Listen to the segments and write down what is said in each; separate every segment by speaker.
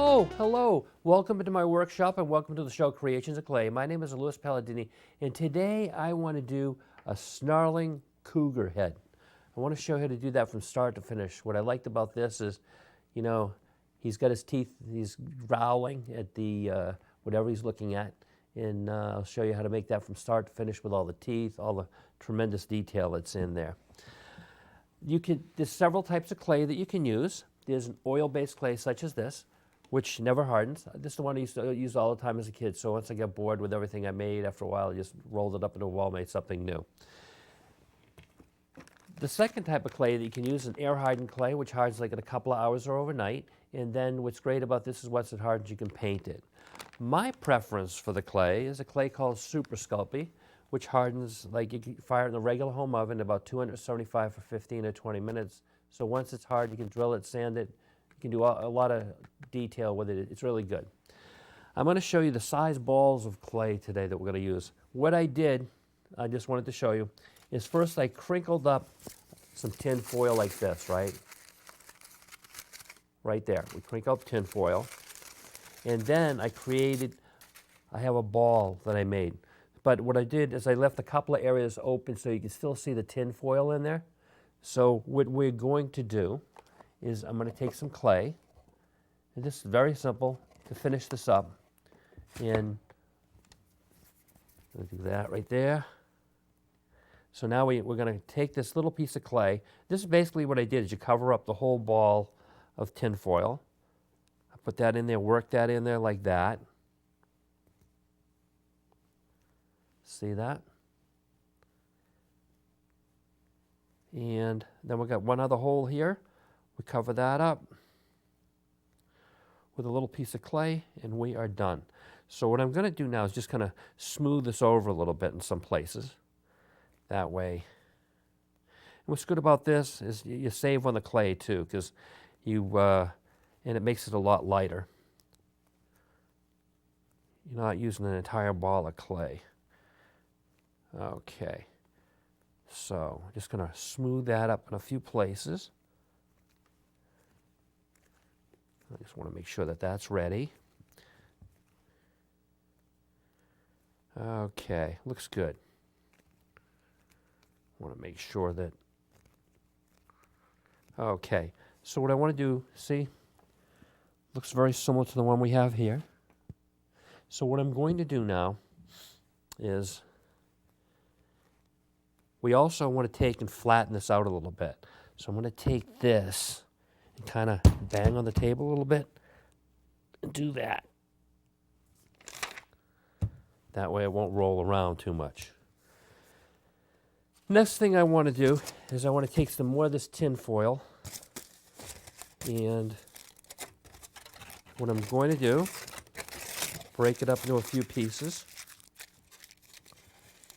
Speaker 1: Oh, hello. Welcome to my workshop and welcome to the show Creations of Clay. My name is Louis Palladini, and today I want to do a Snarling Cougar head. I want to show you how to do that from start to finish. What I liked about this is, he's got his teeth, he's growling at the whatever he's looking at, and I'll show you how to make that from start to finish with all the teeth, all the tremendous detail that's in there. There's several types of clay that you can use. There's an oil-based clay such as this, which never hardens. This is the one I used to use all the time as a kid, so once I got bored with everything I made, after a while I just rolled it up into a wall, made something new. The second type of clay that you can use is an air-hardened clay, which hardens like in a couple of hours or overnight, and then what's great about this is once it hardens, you can paint it. My preference for the clay is a clay called Super Sculpey, which hardens like you can fire it in a regular home oven about 275 for 15 or 20 minutes. So once it's hard, you can drill it, sand it, you can do a lot of detail with it. It's really good. I'm going to show you the size balls of clay today that we're going to use. What I did, I just wanted to show you, is first I crinkled up some tin foil like this, right? Right there. We crinkle up tin foil. And then I have a ball that I made. But what I did is I left a couple of areas open so you can still see the tin foil in there. So what we're going to do is I'm going to take some clay, and this is very simple to finish this up. And I'll do that right there. So now we're going to take this little piece of clay. This is basically what I did, is you cover up the whole ball of tin foil. I put that in there, work that in there like that. See that? And then we've got one other hole here. We cover that up with a little piece of clay, and we are done. So what I'm going to do now is just kind of smooth this over a little bit in some places. That way. And what's good about this is you save on the clay too, because and it makes it a lot lighter. You're not using an entire ball of clay. Okay. So I'm just going to smooth that up in a few places. I just want to make sure that that's ready. Okay, looks good. I want to make sure that... Okay, so what I want to do, see, looks very similar to the one we have here. So what I'm going to do now is we also want to take and flatten this out a little bit. So I'm going to take this and kind of bang on the table a little bit and do that. That way it won't roll around too much. Next thing I want to do is I want to take some more of this tin foil, and what I'm going to do, break it up into a few pieces,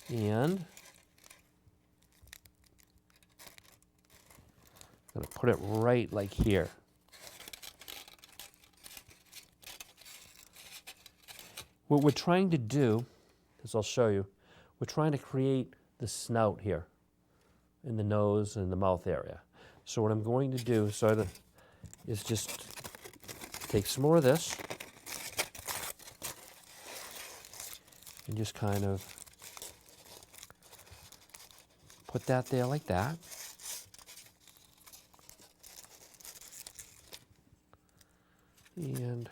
Speaker 1: and I'm going to put it right like here. What we're trying to do, as I'll show you, we're trying to create the snout here in the nose and the mouth area. So what I'm going to do is just take some more of this and just kind of put that there like that. And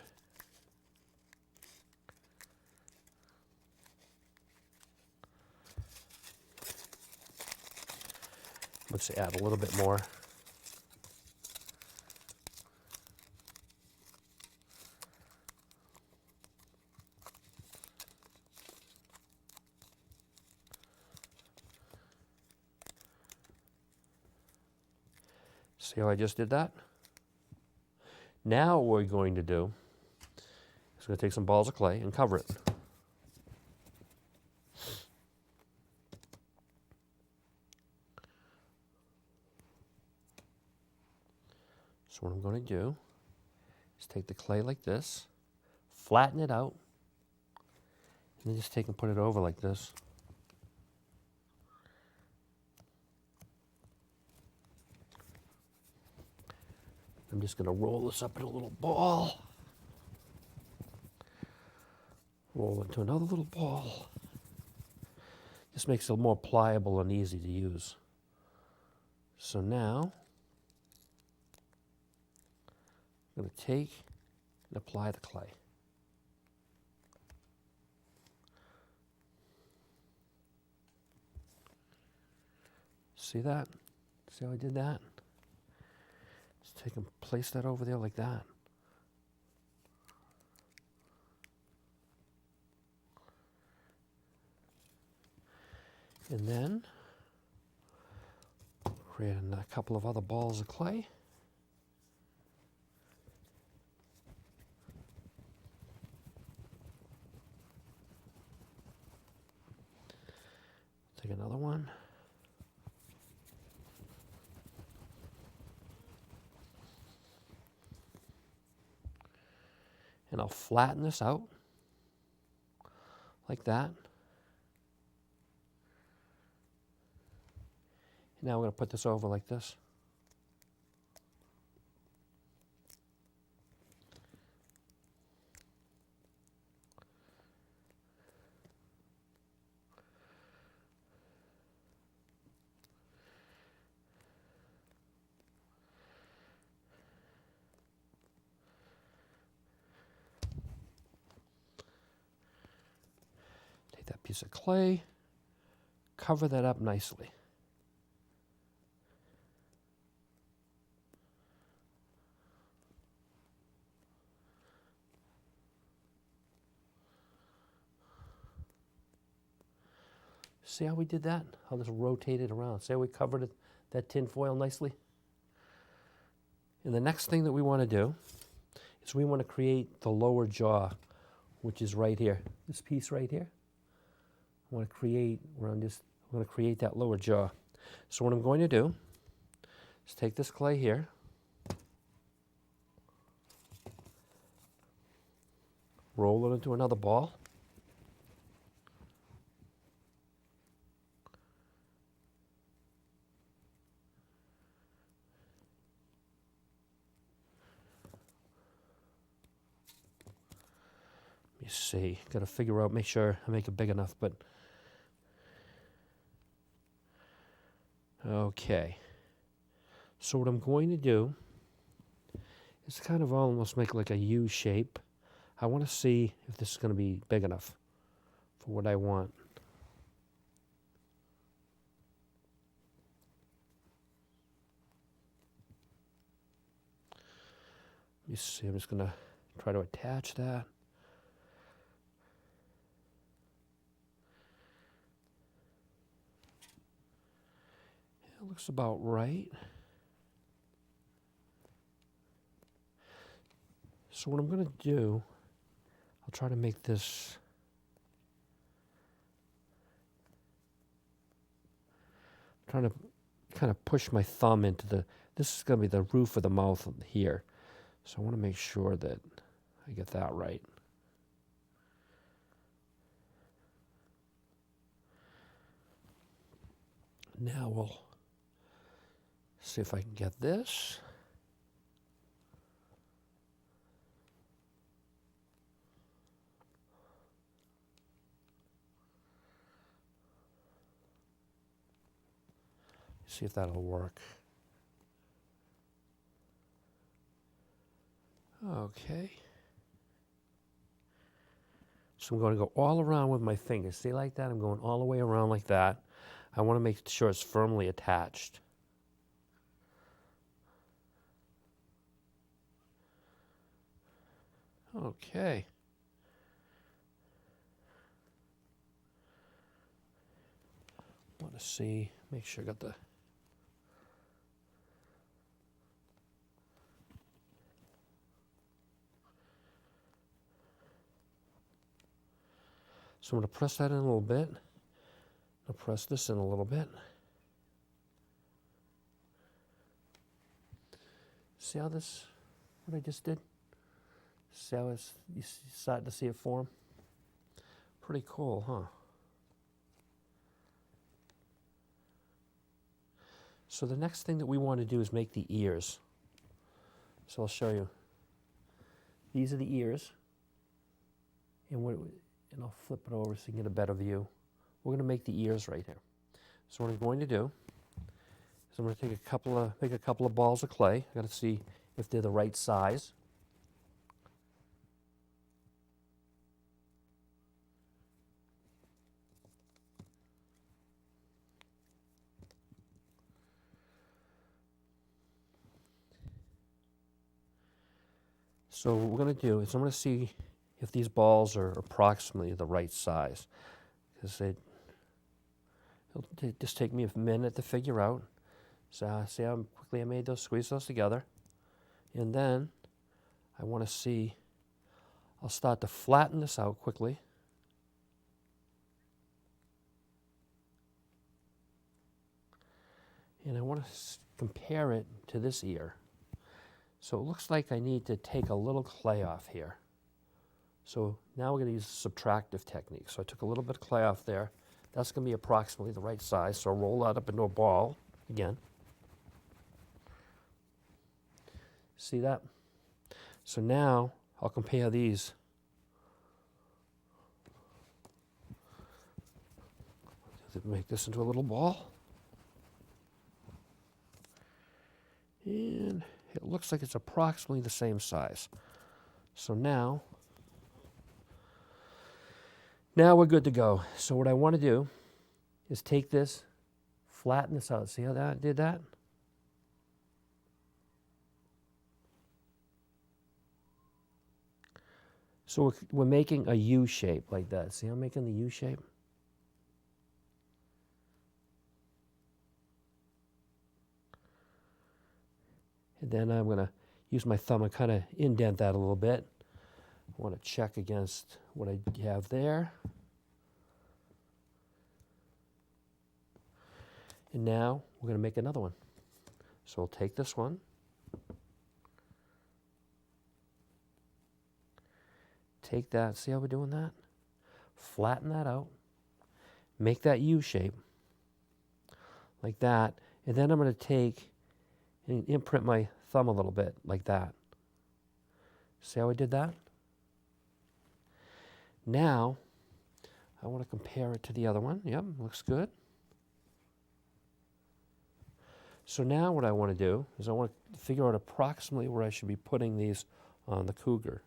Speaker 1: let's add a little bit more. See how I just did that? Now what we're going to do is going to take some balls of clay and cover it. So what I'm going to do is take the clay like this, flatten it out, and then just take and put it over like this. I'm just going to roll this up in a little ball. Roll into another little ball. This makes it more pliable and easy to use. So now, I'm going to take and apply the clay. See that? See how I did that? Just take and place that over there like that. And then create a couple of other balls of clay. Take another one. And I'll flatten this out like that. And now we're going to put this over like this. Take that piece of clay, cover that up nicely. See how we did that? How this rotated around. See how we covered that tin foil nicely? And the next thing that we want to do is we want to create the lower jaw, which is right here. This piece right here. I want to create, I'm going to create that lower jaw. So what I'm going to do is take this clay here, roll it into another ball. Let me see, got to figure out, make sure I make it big enough, but okay. So what I'm going to do is kind of almost make like a U shape. I want to see if this is going to be big enough for what I want. Let me see, I'm just going to try to attach that. It looks about right. So what I'm going to do, I'll try to make this trying to kind of push my thumb into this is going to be the roof of the mouth here. So I want to make sure that I get that right. Now we'll see if I can get this. See if that'll work. Okay. So I'm going to go all around with my fingers. See like that? I'm going all the way around like that. I want to make sure it's firmly attached. Okay. Want to see, make sure I got the So I'm going to press that in a little bit. I'll press this in a little bit. See how this, what I just did? See how it's, you starting to see it form? Pretty cool, huh? So the next thing that we want to do is make the ears. So I'll show you. These are the ears. And And I'll flip it over so you can get a better view. We're going to make the ears right here. So what I'm going to do is I'm going to take make a couple of balls of clay. I got to see if they're the right size. So what we're going to do is I'm going to see if these balls are approximately the right size. Because it'll just take me a minute to figure out. So see how quickly I made those, squeeze those together. And then I want to see, I'll start to flatten this out quickly. And I want to compare it to this ear. So it looks like I need to take a little clay off here. So now we're going to use a subtractive technique. So I took a little bit of clay off there. That's going to be approximately the right size. So I'll roll that up into a ball again. See that? So now I'll compare these. Make this into a little ball. And it looks like it's approximately the same size. So now we're good to go. So what I want to do is take this, flatten this out. See how that did that? So we're making a U shape like that. See how I'm making the U shape? And then I'm going to use my thumb and kind of indent that a little bit. I want to check against what I have there. And now we're going to make another one. So we'll take this one. Take that, see how we're doing that? Flatten that out. Make that U shape like that. And then I'm going to take and imprint my thumb a little bit like that. See how I did that? Now, I want to compare it to the other one. Yep, looks good. So now what I want to do is I want to figure out approximately where I should be putting these on the cougar.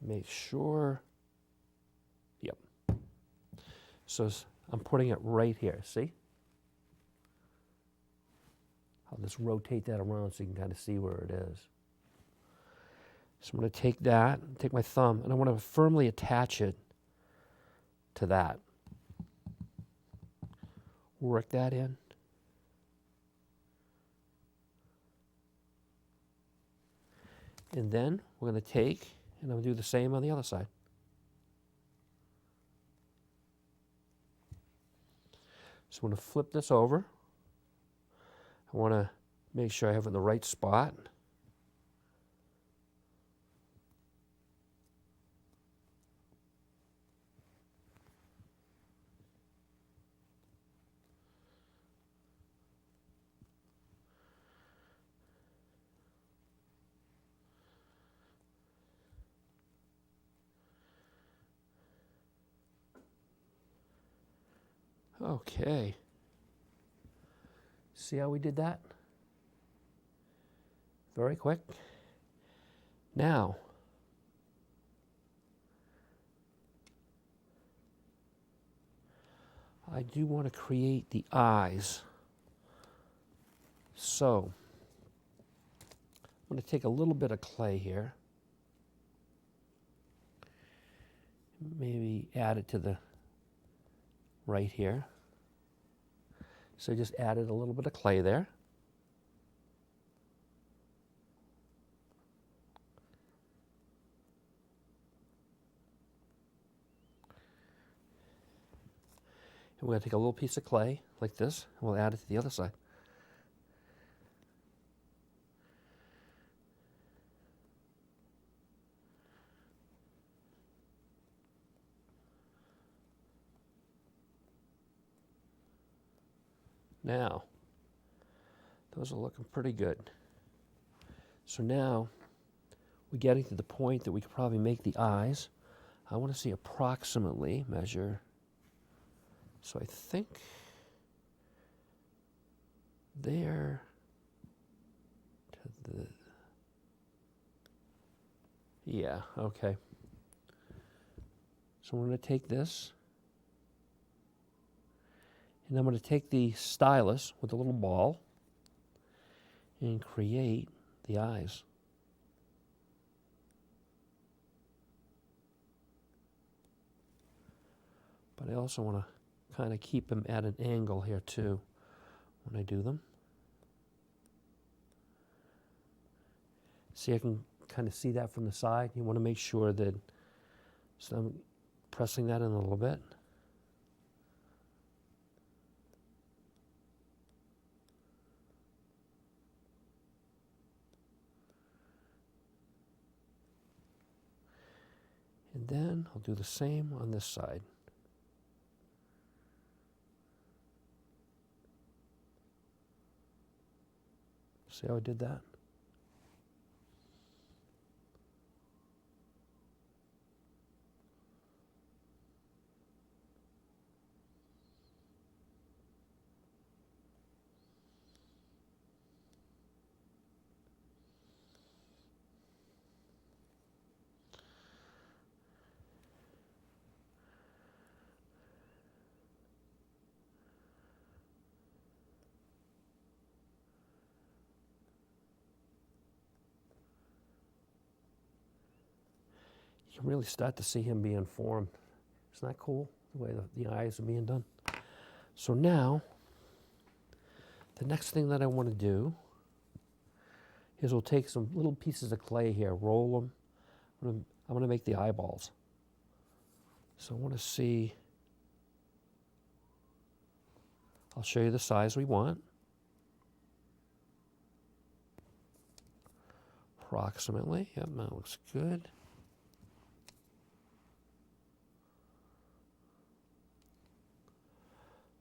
Speaker 1: Make sure, yep. So I'm putting it right here, see? I'll just rotate that around so you can kind of see where it is. So I'm going to take that, take my thumb, and I want to firmly attach it to that. Work that in. And then we're going to take, and I'm going to do the same on the other side. So I'm going to flip this over. I want to make sure I have it in the right spot. Okay. See how we did that? Very quick. Now, I do want to create the eyes. So, I'm going to take a little bit of clay here. Maybe add it to the right here. So I just added a little bit of clay there. And we're going to take a little piece of clay like this, and we'll add it to the other side. Now, those are looking pretty good. So now we're getting to the point that we could probably make the eyes. I want to see approximately measure. So I think there to the, yeah, okay. So I'm going to take this, and I'm going to take the stylus with a little ball and create the eyes. But I also want to kind of keep them at an angle here too when I do them. See, I can kind of see that from the side. You want to make sure that, so I'm pressing that in a little bit. And then I'll do the same on this side. See how I did that? You can really start to see him being formed. Isn't that cool, the way the eyes are being done? So now, the next thing that I want to do is we'll take some little pieces of clay here, roll them. I'm going to make the eyeballs. So I want to see, I'll show you the size we want. Approximately, yep, that looks good.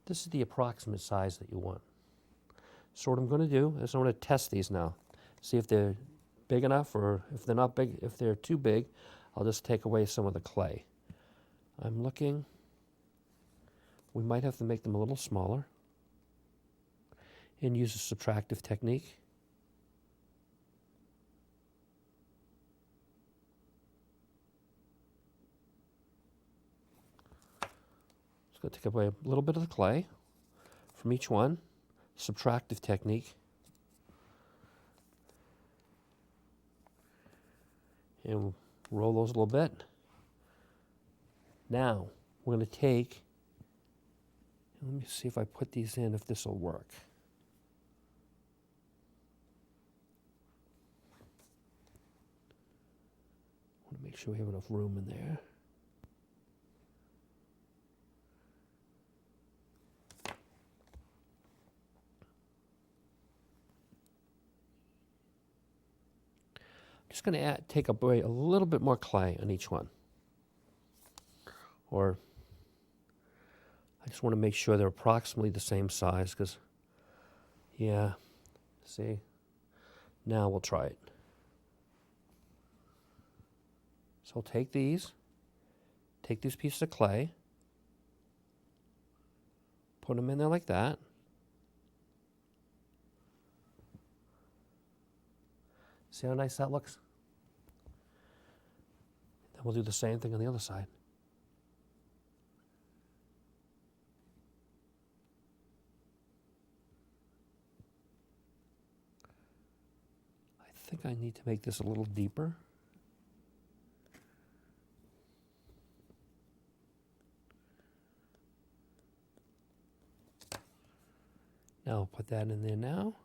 Speaker 1: This is the approximate size that you want. So what I'm going to do is I'm going to test these now. See if they're big enough, or if they're not big, if they're too big, I'll just take away some of the clay. I'm looking, we might have to make them a little smaller and use a subtractive technique. Just going to take away a little bit of the clay from each one, subtractive technique. And roll those a little bit. Now, we're going to take, let me see if I put these in, if this will work. I want to make sure we have enough room in there. Just going to take away a little bit more clay on each one. Or I just want to make sure they're approximately the same size, because, yeah, see, now we'll try it. So I'll take these pieces of clay, put them in there like that. See how nice that looks? Then we'll do the same thing on the other side. I think I need to make this a little deeper. Now I'll put that in there now.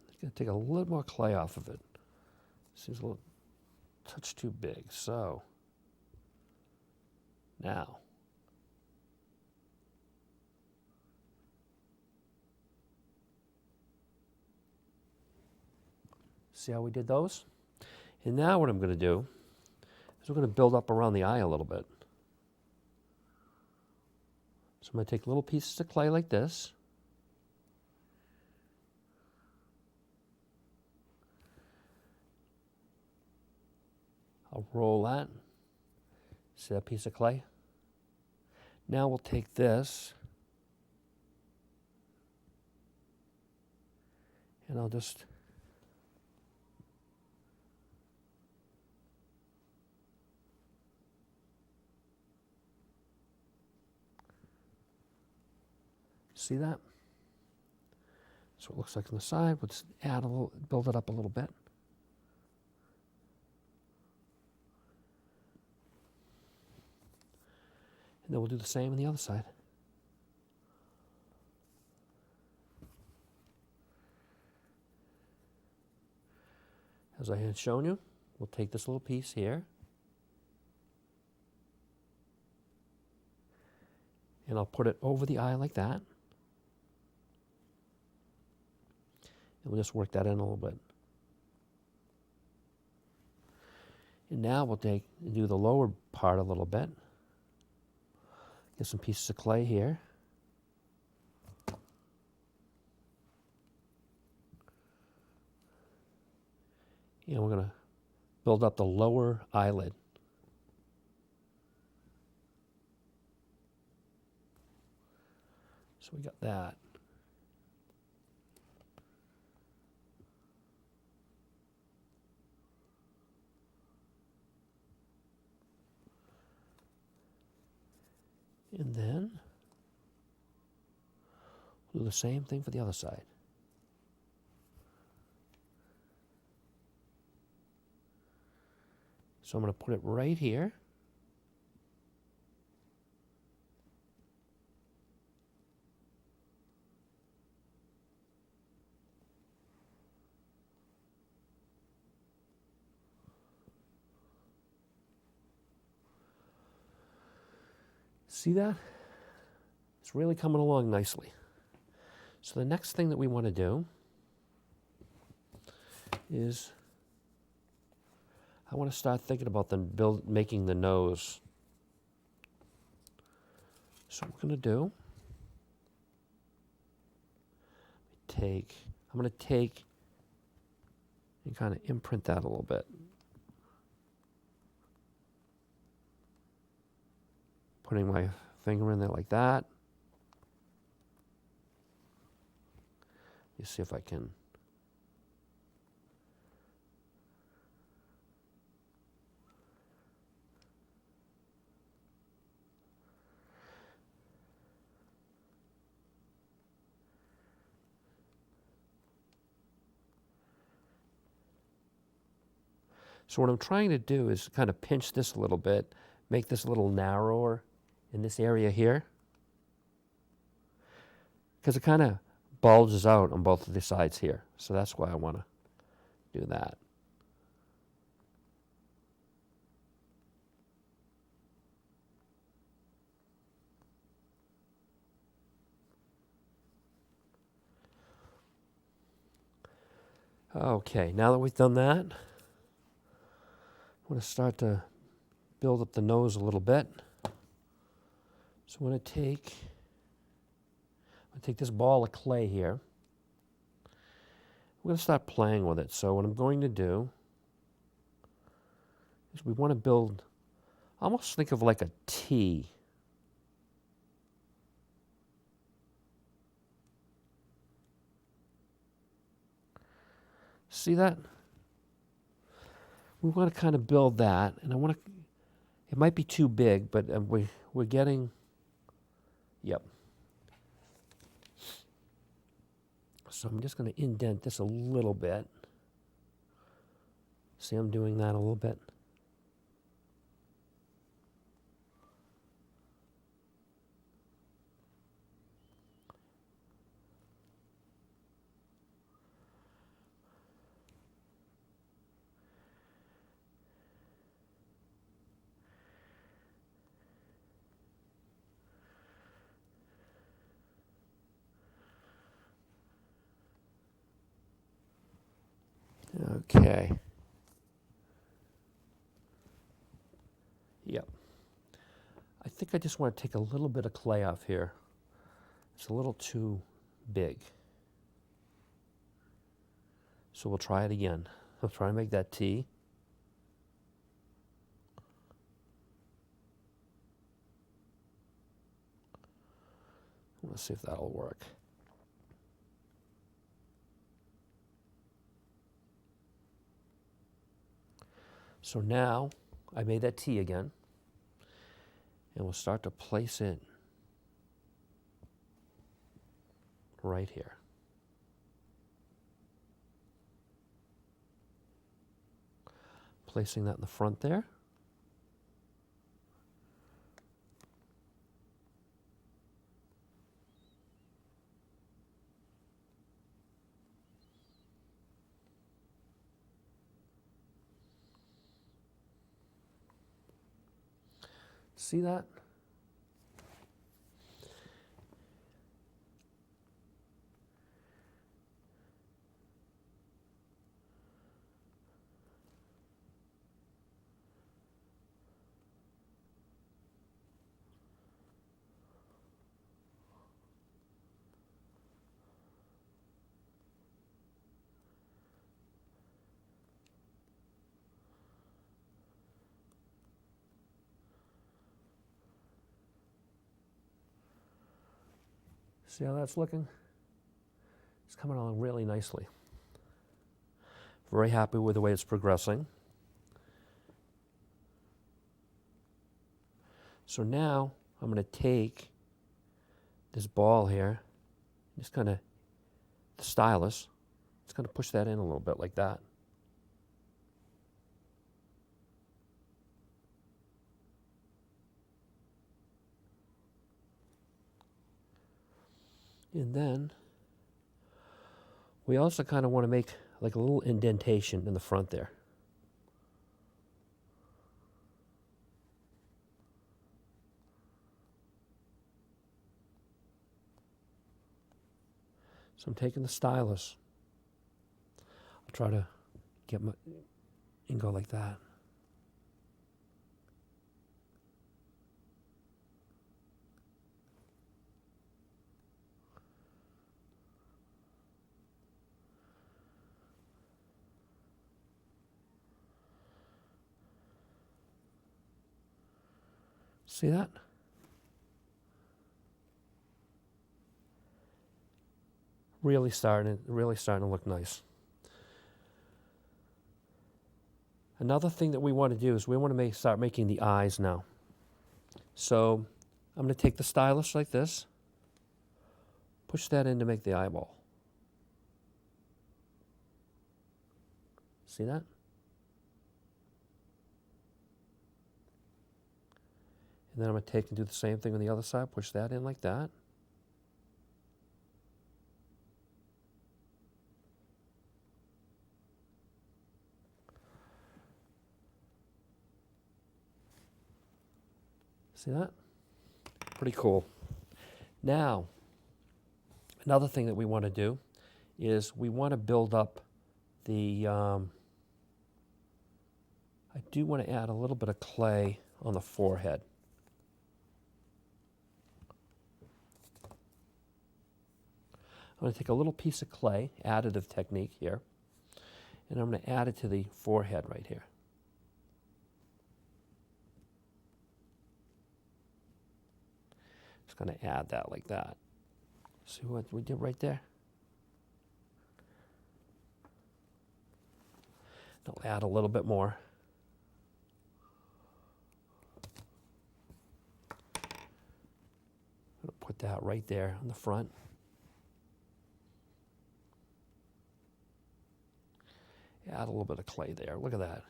Speaker 1: I'm going to take a little more clay off of it. Seems a little touch too big. So now see how we did those? And now what I'm going to do is we're going to build up around the eye a little bit. I'm going to take little pieces of clay like this. I'll roll that. See that piece of clay? Now we'll take this and I'll just see that? So it looks like on the side. We'll just add a little, build it up a little bit. And then we'll do the same on the other side. As I had shown you, we'll take this little piece here and I'll put it over the eye like that. And we'll just work that in a little bit. And now we'll take and do the lower part a little bit. Get some pieces of clay here. And we're going to build up the lower eyelid. So we got that. And then we'll do the same thing for the other side. So I'm going to put it right here. See that? It's really coming along nicely. So the next thing that we want to do is I want to start thinking about making the nose. So what we're going to do, I'm going to take and kind of imprint that a little bit. Putting my finger in there like that. You see if I can. So what I'm trying to do is kind of pinch this a little bit, make this a little narrower in this area here, because it kind of bulges out on both of the sides here. So that's why I want to do that. Okay, now that we've done that, I'm going to start to build up the nose a little bit. So I'm going to take this ball of clay here. I'm going to start playing with it. So what I'm going to do is we want to build, almost think of like a T. See that? We want to kind of build that, and I want to, it might be too big, but we're getting, yep. So I'm just going to indent this a little bit. See, I'm doing that a little bit. Okay. Yep. I think I just want to take a little bit of clay off here. It's a little too big. So we'll try it again. I'll try to make that T. Let's see if that'll work. So now I made that T again, and we'll start to place it right here. Placing that in the front there. See that? See how that's looking? It's coming along really nicely. Very happy with the way it's progressing. So now I'm going to take this ball here, just kind of, the stylus, just kind of push that in a little bit like that. And then we also kind of want to make like a little indentation in the front there. So I'm taking the stylus. I'll try to get my, and go like that. See that? Really starting to look nice. Another thing that we want to do is we want to start making the eyes now. So I'm going to take the stylus like this, push that in to make the eyeball. See that? And then I'm going to take and do the same thing on the other side, push that in like that. See that? Pretty cool. Now, another thing that we want to do is we want to build up the, I do want to add a little bit of clay on the forehead. I'm going to take a little piece of clay, additive technique here, and I'm going to add it to the forehead right here. Just going to add that like that. See what we did right there? I'll add a little bit more. I'm going to put that right there on the front. Add a little bit of clay there. Look at that.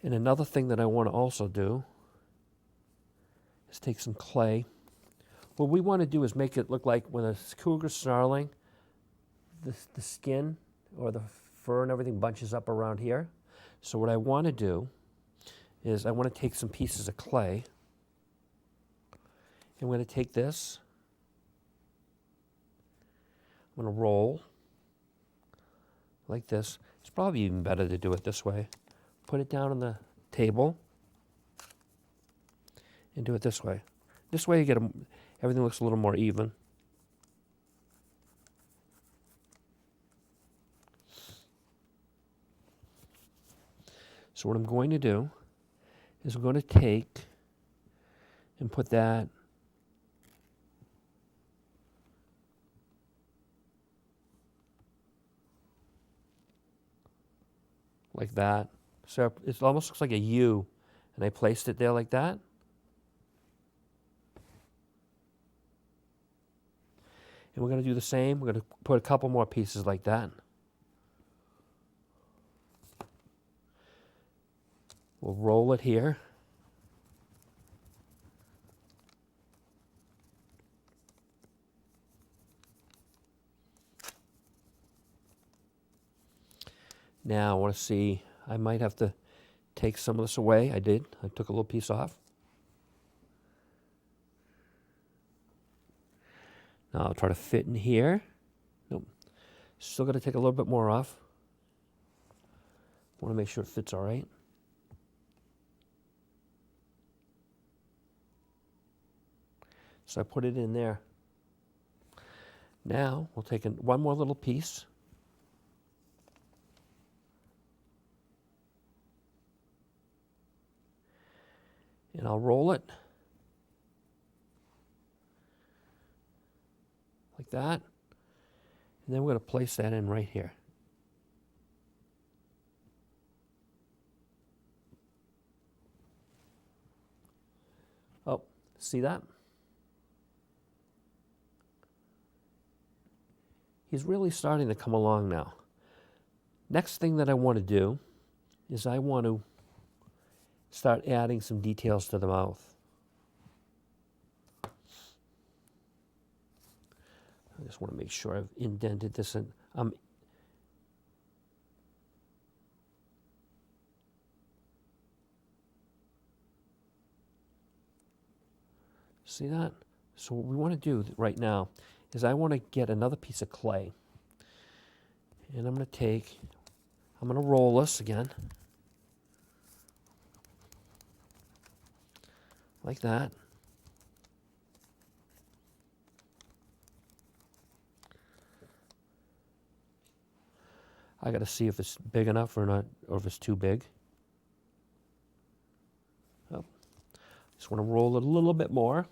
Speaker 1: And another thing that I want to also do is take some clay. What we want to do is make it look like when a cougar's snarling, the skin or the fur and everything bunches up around here. So what I want to do is I want to take some pieces of clay. I'm going to take this, I'm going to roll like this. It's probably even better to do it this way. put it down on the table and do it this way. This way you get everything looks a little more even. So what I'm going to do is I'm going to take and put that like that. So it almost looks like a U, and I placed it there like that. And we're going to do the same. We're going to put a couple more pieces like that. We'll roll it here. Now I want to see, I might have to take some of this away. I did. I took a little piece off. Now I'll try to fit in here. Nope. Still got to take a little bit more off. Want to make sure it fits all right. So I put it in there. Now we'll take one more little piece. And I'll roll it like that. And then we're going to place that in right here. Oh, see that? He's really starting to come along now. Next thing that I want to do is I want to start adding some details to the mouth. I just want to make sure I've indented this in. See that? So what we want to do right now is I want to get another piece of clay. And I'm going to roll this again. Like that. I got to see if it's big enough or not, or if it's too big. Oh, just want to roll it a little bit more.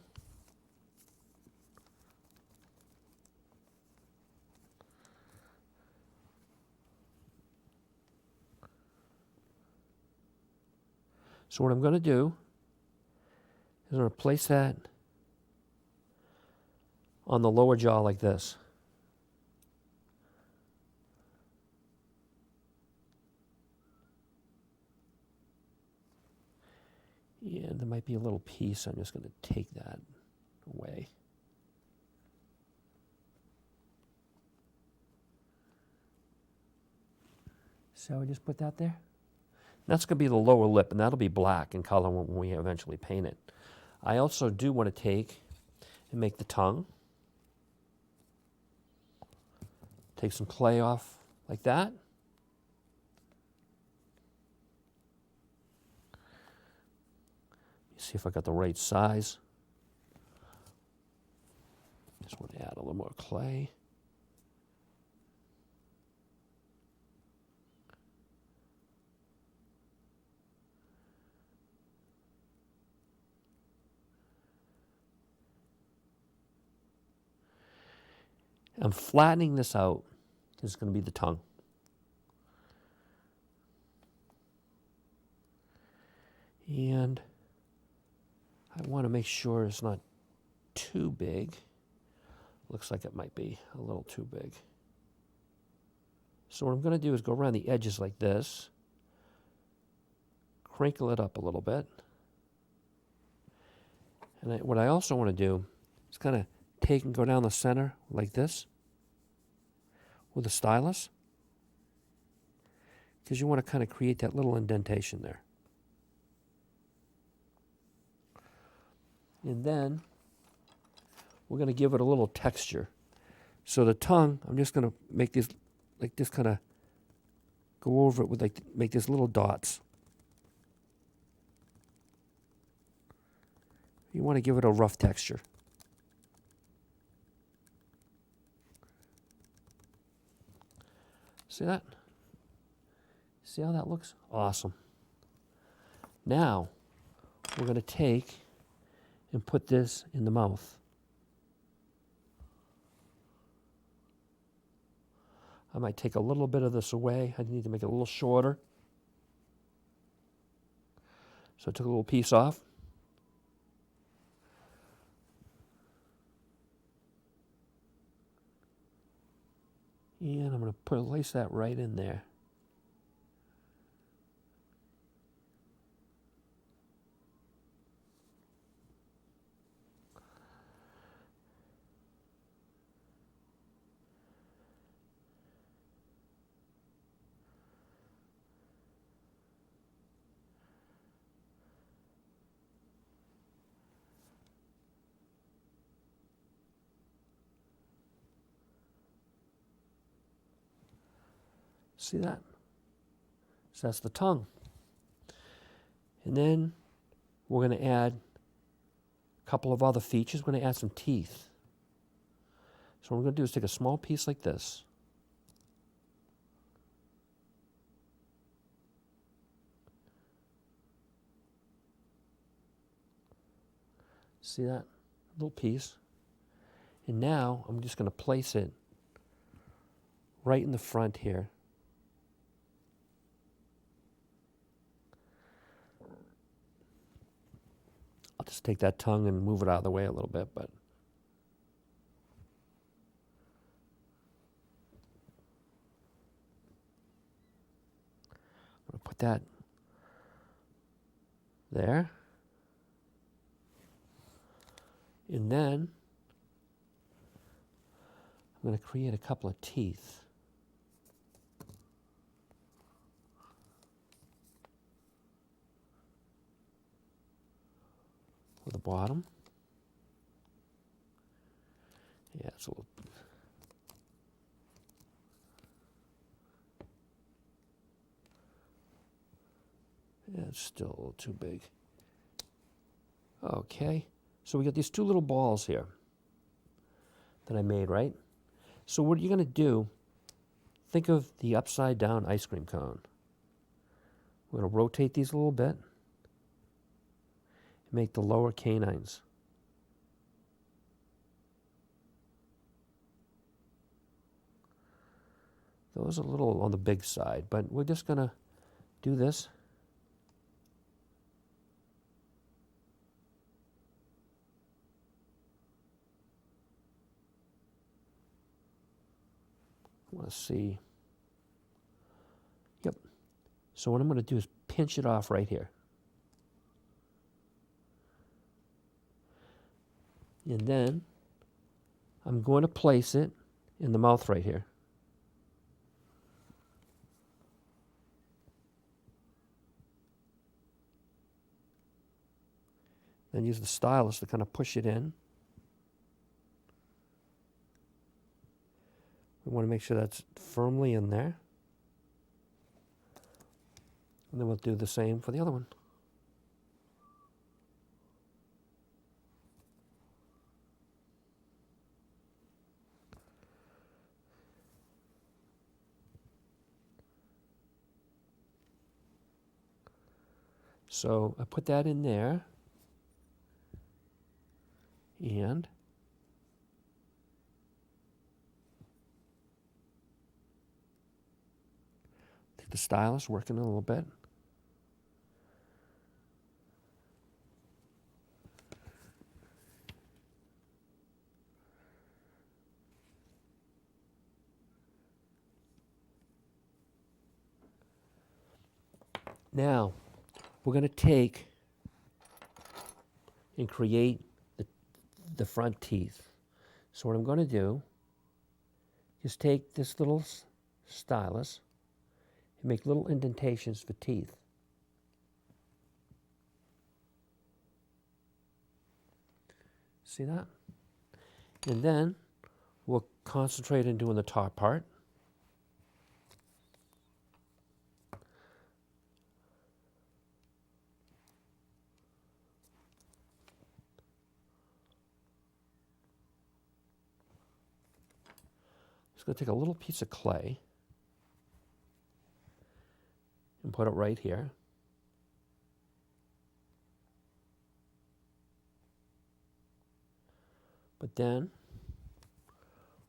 Speaker 1: So what I'm going to do is I'm going to place that on the lower jaw like this. Yeah, there might be a little piece. I'm just going to take that away. So I just put that there. That's going to be the lower lip, and that'll be black in color when we eventually paint it. I also do want to take and make the tongue. Take some clay off like that. See if I got the right size. Just want to add a little more clay. I'm flattening this out. This is going to be the tongue. And I want to make sure it's not too big. Looks like it might be a little too big. So what I'm going to do is go around the edges like this. Crinkle it up a little bit. And what I also want to do is kind of take and go down the center like this with a stylus, because you want to kind of create that little indentation there. And then we're going to give it a little texture. So the tongue, I'm just going to make this, like this, kind of go over it with, like, make these little dots. You want to give it a rough texture. See that? See how that looks? Awesome. Now, we're going to take and put this in the mouth. I might take a little bit of this away. I need to make it a little shorter. So I took a little piece off. And I'm going to place that right in there. See that? So that's the tongue. And then we're going to add a couple of other features. We're going to add some teeth. So what we're going to do is take a small piece like this. See that little piece? And now I'm just going to place it right in the front here. I'll just take that tongue and move it out of the way a little bit, but I'm going to put that there. And then I'm going to create a couple of teeth. For the bottom. Yeah, it's a little. Yeah, it's still a little too big. Okay, so we got these two little balls here that I made, right? So what you're going to do, think of the upside down ice cream cone. We're going to rotate these a little bit. Make the lower canines. Those are a little on the big side, but we're just going to do this. I want to see. Yep. So what I'm going to do is pinch it off right here. And then I'm going to place it in the mouth right here. Then use the stylus to kind of push it in. We want to make sure that's firmly in there. And then we'll do the same for the other one. So I put that in there. And take the stylus, working a little bit. Now, we're going to take and create the front teeth. So what I'm going to do is take this little stylus and make little indentations for teeth. See that? And then we'll concentrate on doing the top part. just going to take a little piece of clay and put it right here. But then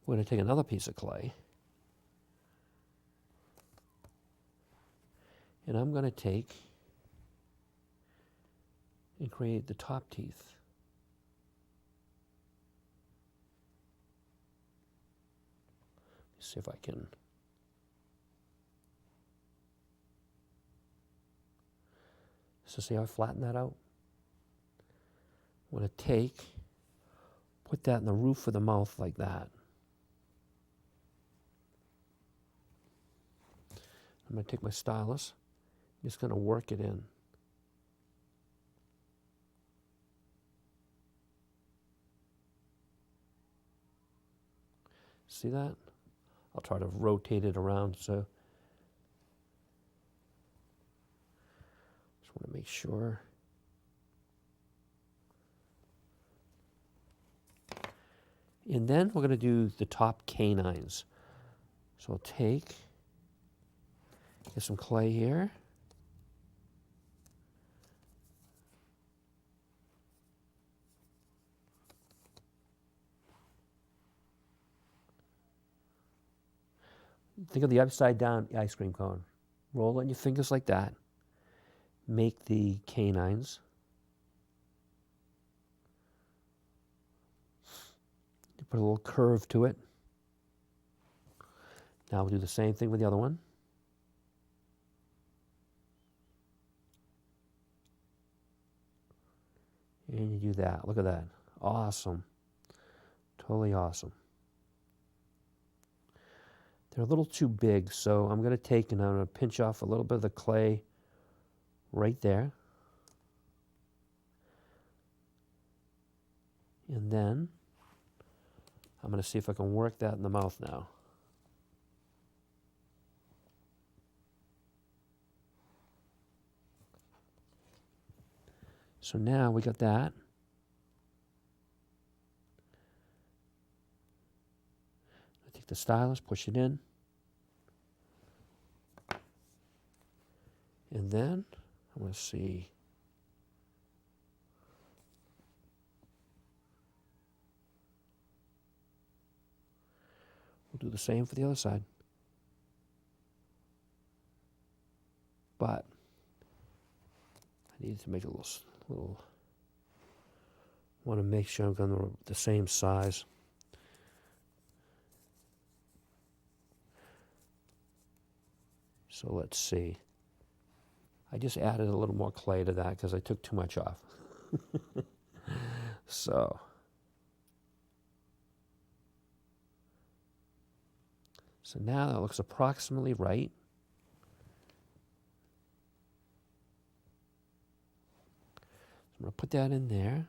Speaker 1: we're going to take another piece of clay and I'm going to take and create the top teeth. Let's see if I can. So see how I flatten that out? I'm going to put that in the roof of the mouth like that. I'm going to take my stylus, I'm just going to work it in. See that? I'll try to rotate it around so. Just want to make sure. And then we're going to do the top canines. So I'll get some clay here. Think of the upside down ice cream cone. Roll it in your fingers like that. Make the canines. Put a little curve to it. Now we'll do the same thing with the other one. And you do that. Look at that. Awesome. Totally awesome. They're a little too big, so I'm going to take and I'm going to pinch off a little bit of the clay right there. And then I'm going to see if I can work that in the mouth now. So now we got that. I take the stylus, push it in. And then I'm going to see. We'll do the same for the other side. But I need to make a little, want to make sure I'm going the same size. So let's see. I just added a little more clay to that because I took too much off. So now that looks approximately right. I'm going to put that in there.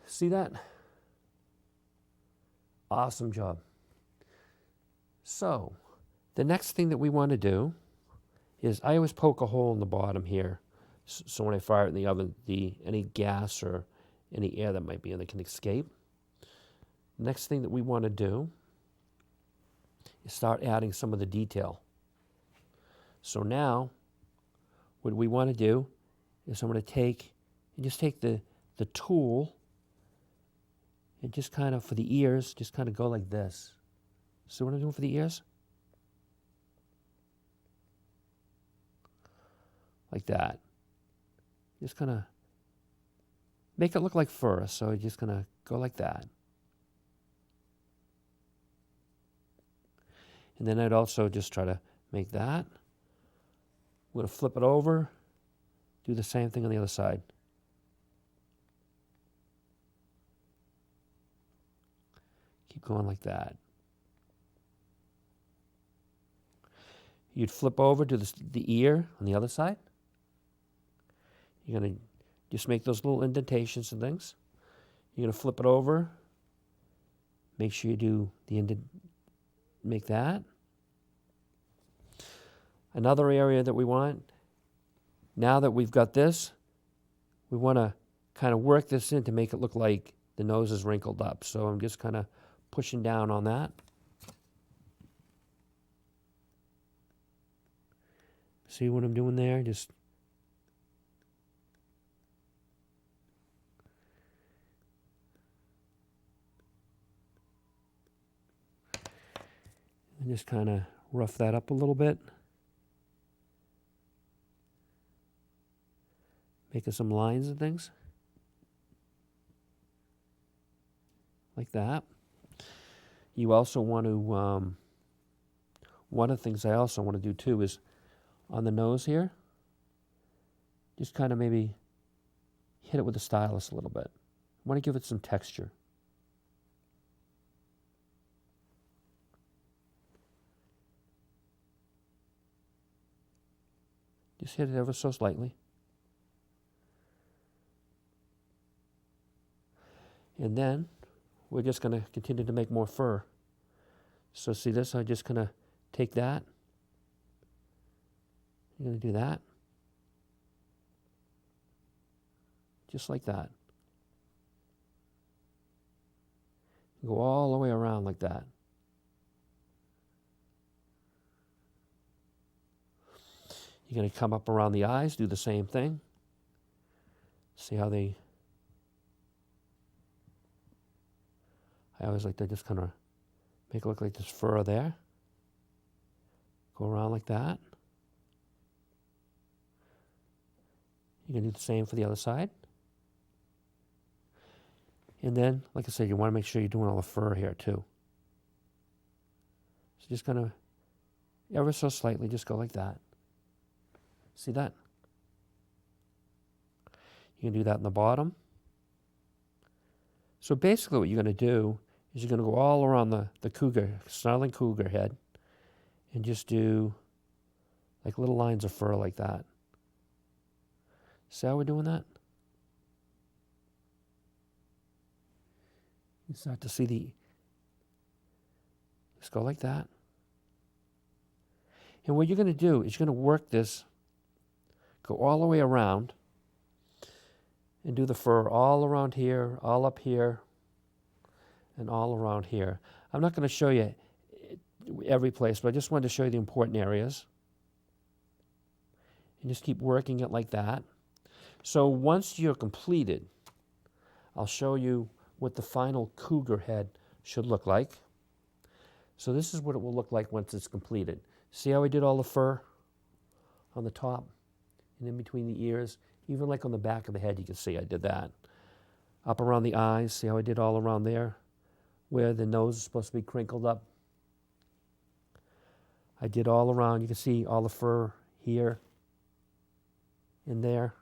Speaker 1: See that? Awesome job. So the next thing that we want to do is I always poke a hole in the bottom here. So when I fire it in the oven, any gas or any air that might be in there can escape. Next thing that we want to do is start adding some of the detail. So now, what we want to do is I'm going to just take the tool and just kind of, for the ears, just kind of go like this. See what I'm doing for the ears? Like that. Just kind of make it look like fur, so you're just going to go like that. And then I'd also just try to make that. I'm going to flip it over, do the same thing on the other side. Keep going like that. You'd flip over to the ear on the other side. You're going to just make those little indentations and things. You're going to flip it over. Make sure you do make that. Another area that we want Now that we've got this, we want to kind of work this in to make it look like the nose is wrinkled up. So I'm just kind of pushing down on that. See what I'm doing there? Just kind of rough that up a little bit. Making some lines and things. Like that. You also want to, one of the things I also want to do too is on the nose here, just kind of maybe hit it with the stylus a little bit. I want to give it some texture. Just hit it ever so slightly. And then we're just going to continue to make more fur. So see this? I'm just going to take that. I'm going to do that. Just like that. Go all the way around like that. You're going to come up around the eyes, do the same thing. See how they... I always like to just kind of make it look like there's fur there. Go around like that. You can do the same for the other side. And then, like I said, you want to make sure you're doing all the fur here too. So just kind of, ever so slightly, just go like that. See that? You can do that in the bottom. So basically what you're going to do is you're going to go all around the cougar, snarling cougar head, and just do like little lines of fur like that. See how we're doing that? You start to see the, just go like that. And what you're going to do is you're going to work this, go all the way around, and do the fur all around here, all up here, and all around here. I'm not going to show you every place, but I just wanted to show you the important areas. And just keep working it like that. So once you're completed, I'll show you what the final cougar head should look like. So this is what it will look like once it's completed. See how I did all the fur on the top and in between the ears? Even like on the back of the head, you can see I did that. Up around the eyes, see how I did all around there? Where the nose is supposed to be crinkled up. I did all around. You can see all the fur here and there.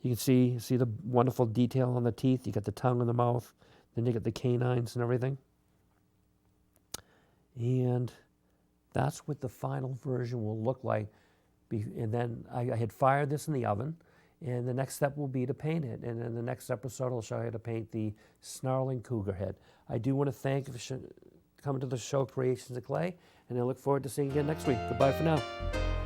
Speaker 1: You can see the wonderful detail on the teeth. You got the tongue in the mouth. Then you got the canines and everything. And that's what the final version will look like. And then I had fired this in the oven. And the next step will be to paint it. And in the next episode, I'll show you how to paint the snarling cougar head. I do want to thank you for coming to the show, Creations of Clay. And I look forward to seeing you again next week. Goodbye for now.